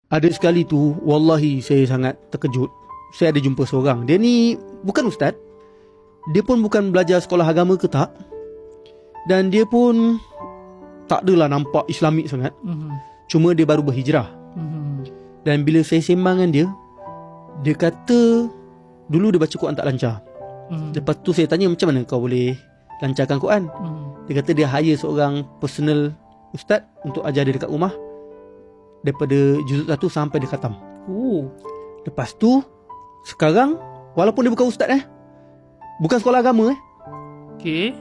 Ada sekali tu, wallahi saya sangat terkejut. Saya ada jumpa seorang. Dia ni bukan ustaz. Dia pun bukan belajar sekolah agama ke tak. Dan dia pun tak adalah nampak Islamik sangat. Cuma dia baru berhijrah. Dan bila saya sembang dengan dia, dia kata dulu dia baca Quran tak lancar. Lepas tu saya tanya, macam mana kau boleh lancarkan Quran? Dia kata dia hire seorang personal ustaz untuk ajar dia dekat rumah, daripada juzuk 1 sampai dia khatam. Lepas tu sekarang, walaupun dia bukan ustaz bukan sekolah agama Okay.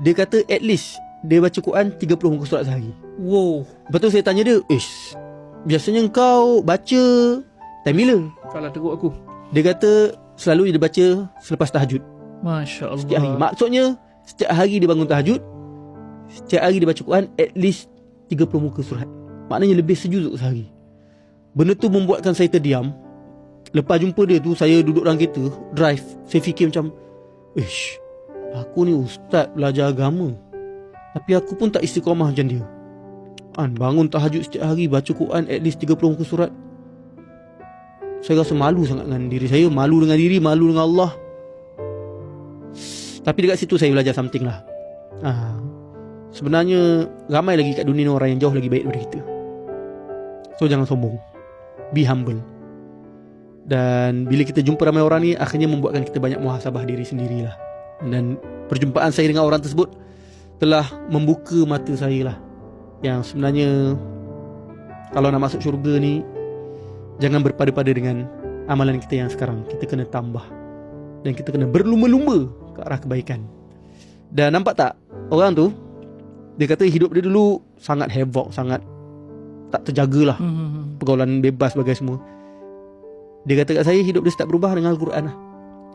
dia kata at least dia baca Quran 30 muka surat sehari. Lepas tu saya tanya dia, biasanya kau baca time bila? Kalau teruk aku. Dia kata selalu dia baca selepas tahajud. Masya Allah. Setiap hari. Maksudnya setiap hari dia bangun tahajud, setiap hari dia baca Quran at least 30 muka surat. Maknanya lebih sejuzuk sehari. Benda tu membuatkan saya terdiam. Lepas jumpa dia tu, saya duduk dalam kereta drive, saya fikir macam, aku ni ustaz belajar agama, tapi aku pun tak istiqamah macam dia. Bangun tahajud setiap hari, baca Quran at least 30 muka surat. Saya rasa malu sangat dengan diri saya. Malu dengan diri, malu dengan Allah. Tapi dekat situ saya belajar something lah. Sebenarnya ramai lagi kat dunia ni orang yang jauh lagi baik daripada kita. So jangan sombong, be humble. Dan bila kita jumpa ramai orang ni, akhirnya membuatkan kita banyak muhasabah diri sendirilah. Dan perjumpaan saya dengan orang tersebut telah membuka mata saya lah, yang sebenarnya kalau nak masuk syurga ni, jangan berpada-pada dengan amalan kita yang sekarang. Kita kena tambah, dan kita kena berlumba-lumba ke arah kebaikan. Dan nampak tak, orang tu, dia kata hidup dia dulu sangat havoc, sangat tak terjagalah, pergaulan bebas bagai semua. Dia kata kat saya, hidup dia start berubah dengan Al-Quran lah.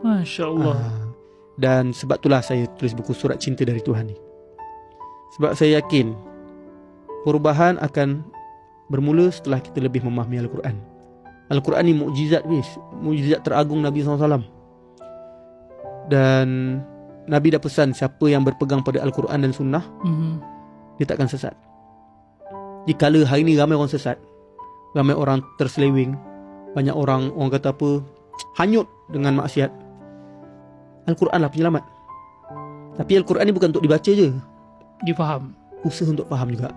Masya Allah. Dan sebab itulah saya tulis buku Surat Cinta dari Tuhan ni. Sebab saya yakin perubahan akan bermula setelah kita lebih memahami Al-Quran. Al-Quran ni mukjizat, mukjizat teragung Nabi SAW. Dan Nabi dah pesan, siapa yang berpegang pada Al-Quran dan Sunnah, dia takkan sesat. Dikala hari ni ramai orang sesat, ramai orang terselewing, banyak orang kata apa, hanyut dengan maksiat, Al-Quran lah penyelamat. Tapi Al-Quran ni bukan untuk dibaca je, Dia faham. usaha untuk faham juga.